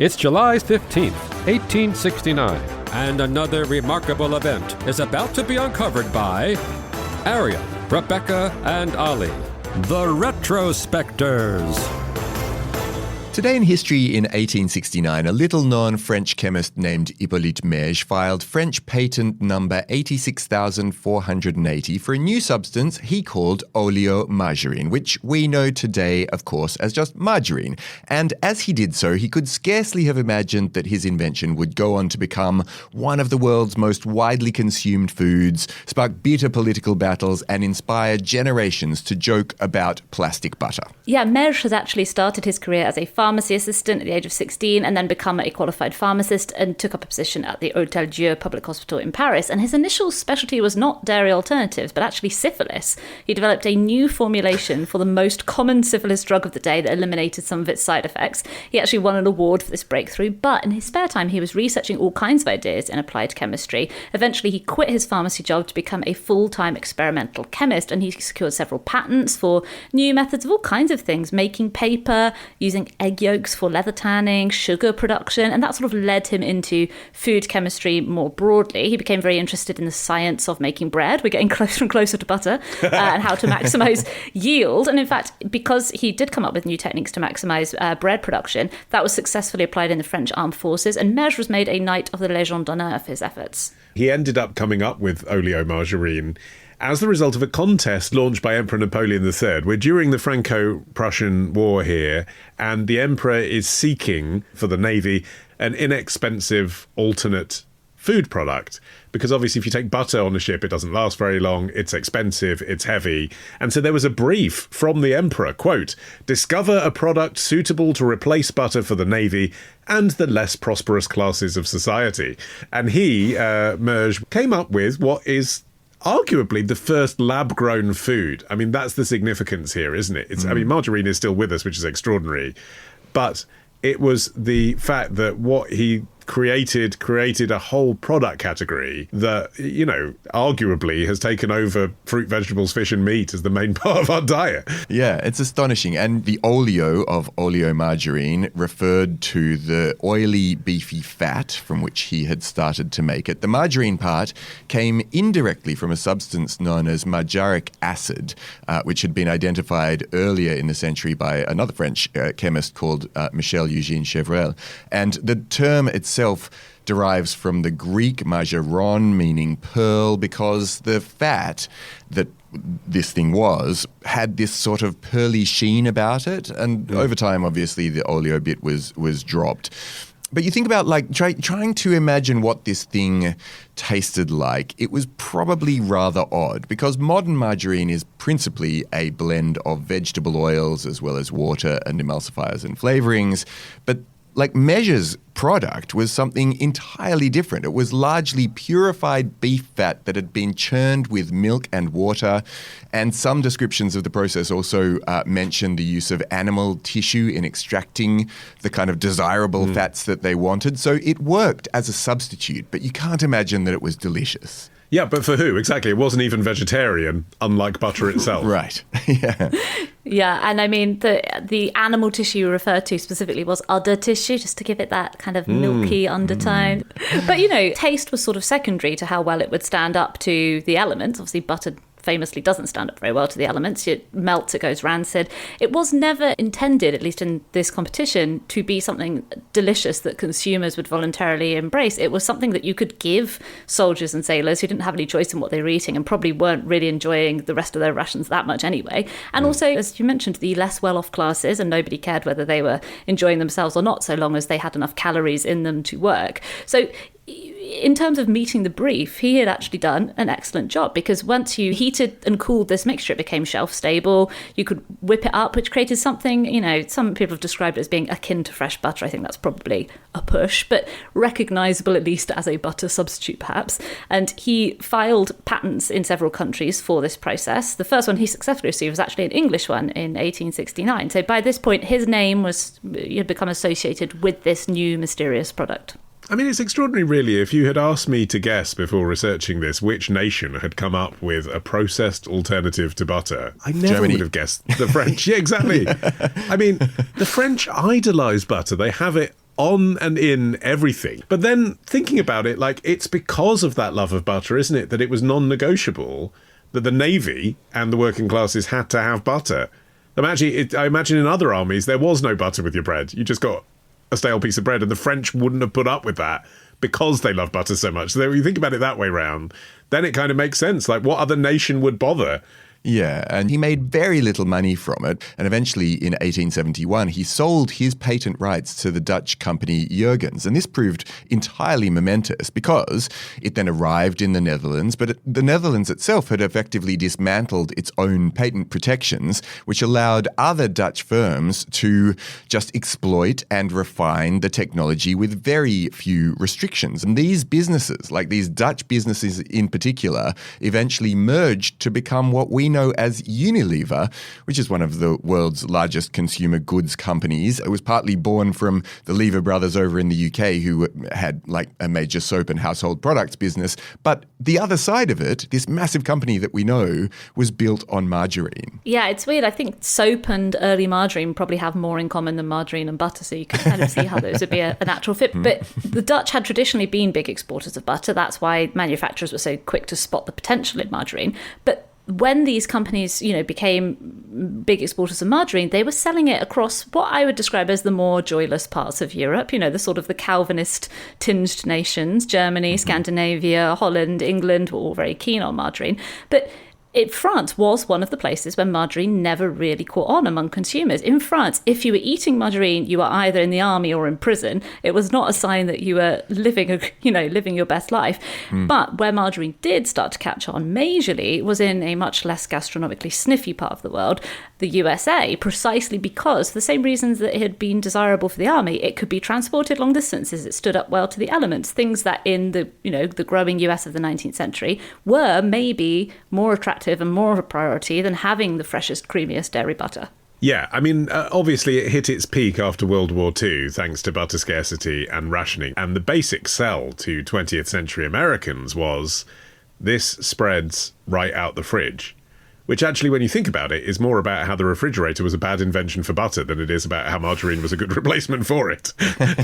It's July 15th, 1869, and another remarkable event is about to be uncovered by Arion, Rebecca, and Olly, the Retrospectors. Today in history in 1869, a little-known French chemist named Hippolyte Mège filed French patent number 86,480 for a new substance he called oléomargarine, which we know today, of course, as just margarine. And as he did so, he could scarcely have imagined that his invention would go on to become one of the world's most widely consumed foods, spark bitter political battles, and inspire generations to joke about plastic butter. Yeah, Mège has actually started his career as a pharmacy assistant at the age of 16 and then become a qualified pharmacist and took up a position at the Hôtel Dieu public hospital in Paris. And his initial specialty was not dairy alternatives, but actually syphilis. He developed a new formulation for the most common syphilis drug of the day that eliminated some of its side effects. He actually won an award for this breakthrough, but in his spare time he was researching all kinds of ideas in applied chemistry. Eventually he quit his pharmacy job to become a full-time experimental chemist, and he secured several patents for new methods of all kinds of things, making paper, using egg yolks for leather tanning, sugar production, and that sort of led him into food chemistry more broadly. He became very interested in the science of making bread. We're getting closer and closer to butter, and how to maximise yield. And in fact, because he did come up with new techniques to maximise bread production, that was successfully applied in the French armed forces, and Mège was made a Knight of the Légion d'honneur for his efforts. He ended up coming up with oléomargarine as the result of a contest launched by Emperor Napoleon III. We're during the Franco-Prussian War here, and the Emperor is seeking for the Navy an inexpensive alternate food product. Because obviously if you take butter on a ship, it doesn't last very long, it's expensive, it's heavy. And so there was a brief from the Emperor, quote, "Discover a product suitable to replace butter for the Navy and the less prosperous classes of society." And he, Mège, came up with what is arguably the first lab-grown food. I mean, that's the significance here, isn't it? I mean, margarine is still with us, which is extraordinary. But it was the fact that what he created a whole product category that, you know, arguably has taken over fruit, vegetables, fish and meat as the main part of our diet. Yeah, it's astonishing. And the oleo of oleomargarine referred to the oily, beefy fat from which he had started to make it. The margarine part came indirectly from a substance known as margaric acid, which had been identified earlier in the century by another French chemist called Michel Eugène Chevreul. And the term itself derives from the Greek margaron, meaning pearl, because the fat that this thing had this sort of pearly sheen about it. And over time, obviously, the oleo bit was dropped. But you think about trying to imagine what this thing tasted like. It was probably rather odd because modern margarine is principally a blend of vegetable oils as well as water and emulsifiers and flavorings. But Mège's product was something entirely different. It was largely purified beef fat that had been churned with milk and water, and some descriptions of the process also mention the use of animal tissue in extracting the kind of desirable fats that they wanted. So it worked as a substitute, but you can't imagine that it was delicious. Yeah, but for who? Exactly. It wasn't even vegetarian, unlike butter itself. Right. Yeah. Yeah, and I mean, the animal tissue you referred to specifically was udder tissue, just to give it that kind of milky undertone. But, you know, taste was sort of secondary to how well it would stand up to the elements. Obviously, butter famously doesn't stand up very well to the elements. It melts, it goes rancid. It was never intended, at least in this competition, to be something delicious that consumers would voluntarily embrace. It was something that you could give soldiers and sailors who didn't have any choice in what they were eating and probably weren't really enjoying the rest of their rations that much anyway. And also, as you mentioned, the less well-off classes, and nobody cared whether they were enjoying themselves or not, so long as they had enough calories in them to work. So in terms of meeting the brief, he had actually done an excellent job, because once you heated and cooled this mixture, it became shelf stable. You could whip it up, which created something, you know, some people have described it as being akin to fresh butter. I think that's probably a push, but recognisable at least as a butter substitute perhaps. And he filed patents in several countries for this process. The first one he successfully received was actually an English one in 1869. So by this point, his name had become associated with this new mysterious product. I mean, it's extraordinary, really. If you had asked me to guess before researching this which nation had come up with a processed alternative to butter, I never would have guessed the French. Yeah, exactly. I mean, the French idolise butter. They have it on and in everything. But then thinking about it, like, it's because of that love of butter, isn't it, that it was non-negotiable that the Navy and the working classes had to have butter. I imagine in other armies there was no butter with your bread. You just got a stale piece of bread, and the French wouldn't have put up with that because they love butter so much. So when you think about it that way round, then it kind of makes sense. Like, what other nation would bother? Yeah, and he made very little money from it. And eventually, in 1871, he sold his patent rights to the Dutch company Jurgens. And this proved entirely momentous because it then arrived in the Netherlands. But the Netherlands itself had effectively dismantled its own patent protections, which allowed other Dutch firms to just exploit and refine the technology with very few restrictions. And these businesses, like these Dutch businesses in particular, eventually merged to become what we know as Unilever, which is one of the world's largest consumer goods companies. It was partly born from the Lever brothers over in the UK, who had like a major soap and household products business. But the other side of it, this massive company that we know, was built on margarine. Yeah, it's weird. I think soap and early margarine probably have more in common than margarine and butter, so you can kind of see how those would be a natural fit. But the Dutch had traditionally been big exporters of butter. That's why manufacturers were so quick to spot the potential in margarine. But when these companies, became big exporters of margarine, they were selling it across what I would describe as the more joyless parts of Europe, the sort of the Calvinist tinged nations. Germany, Scandinavia, Holland, England were all very keen on margarine. But France was one of the places where margarine never really caught on among consumers. In France, if you were eating margarine, you were either in the army or in prison. It was not a sign that you were living your best life. But where margarine did start to catch on majorly was in a much less gastronomically sniffy part of the world, the USA, precisely because, for the same reasons that it had been desirable for the army, it could be transported long distances. It stood up well to the elements, things that in the growing US of the 19th century were maybe more attractive and more of a priority than having the freshest, creamiest dairy butter. Yeah, I mean, obviously it hit its peak after World War II, thanks to butter scarcity and rationing. And the basic sell to 20th century Americans was, this spreads right out the fridge. Which actually, when you think about it, is more about how the refrigerator was a bad invention for butter than it is about how margarine was a good replacement for it.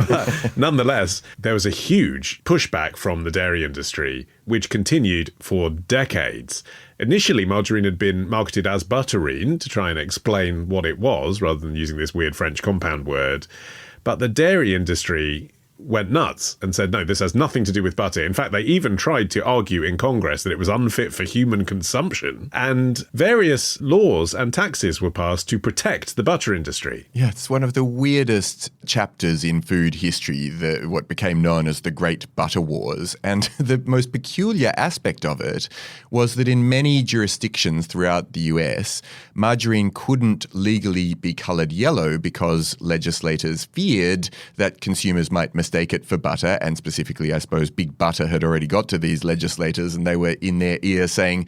But nonetheless, there was a huge pushback from the dairy industry, which continued for decades. Initially, margarine had been marketed as butterine to try and explain what it was, rather than using this weird French compound word. But the dairy industry went nuts and said, no, this has nothing to do with butter. In fact, they even tried to argue in Congress that it was unfit for human consumption. And various laws and taxes were passed to protect the butter industry. Yeah, it's one of the weirdest chapters in food history, what became known as the Great Butter Wars. And the most peculiar aspect of it was that in many jurisdictions throughout the US, margarine couldn't legally be coloured yellow because legislators feared that consumers might mistake it for butter, and specifically, I suppose, Big Butter had already got to these legislators and they were in their ear saying,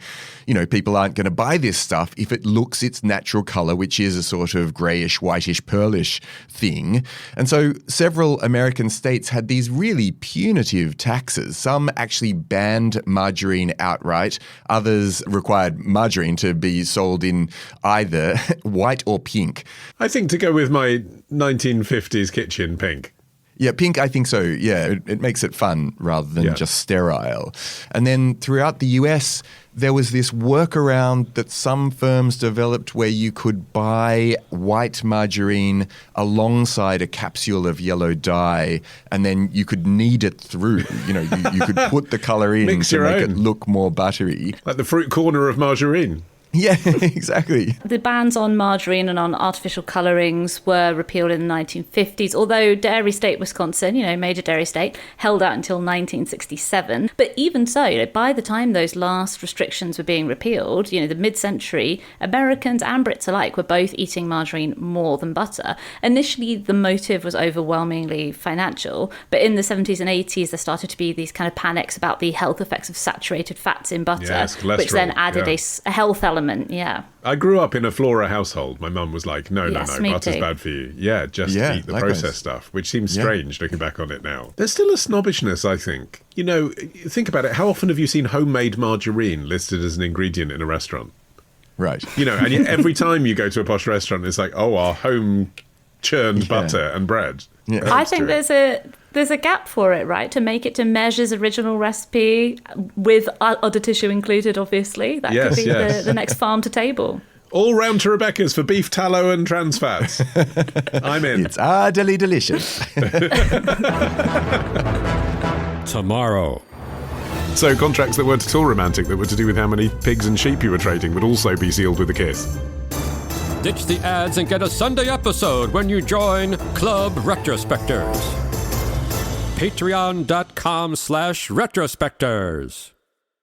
people aren't going to buy this stuff if it looks its natural colour, which is a sort of greyish, whitish, pearlish thing. And so several American states had these really punitive taxes. Some actually banned margarine outright. Others required margarine to be sold in either white or pink. I think to go with my 1950s kitchen, pink. Yeah, pink, I think so. Yeah, it makes it fun rather than just sterile. And then throughout the US, there was this workaround that some firms developed where you could buy white margarine alongside a capsule of yellow dye, and then you could knead it through. You could put the colour in Mix to make own. it look more buttery. Like the fruit corner of margarine. Yeah, exactly. The bans on margarine and on artificial colourings were repealed in the 1950s, although dairy state Wisconsin, major dairy state, held out until 1967. But even so, by the time those last restrictions were being repealed, the mid-century, Americans and Brits alike were both eating margarine more than butter. Initially, the motive was overwhelmingly financial, but in the 70s and 80s, there started to be these kind of panics about the health effects of saturated fats in butter, Yes, which then cholesterol, added a health element. Yeah. I grew up in a flora household. My mum was like, no, Me butter's too. bad for you. Yeah, just eat the likewise. processed stuff, which seems strange looking back on it now. There's still a snobbishness, I think. Think about it. How often have you seen homemade margarine listed as an ingredient in a restaurant? Right. And yet every time you go to a posh restaurant, it's like, oh, our home churned butter and bread. Yeah. I think there's a gap for it, right? To make it to Mège's original recipe with udder tissue included, obviously. That could be the next farm to table. All round to Rebecca's for beef tallow and trans fats. I'm in. It's utterly delicious. Tomorrow. So contracts that weren't at all romantic, that were to do with how many pigs and sheep you were trading, would also be sealed with a kiss. Ditch the ads and get a Sunday episode when you join Club Retrospectors. Patreon.com/retrospectors.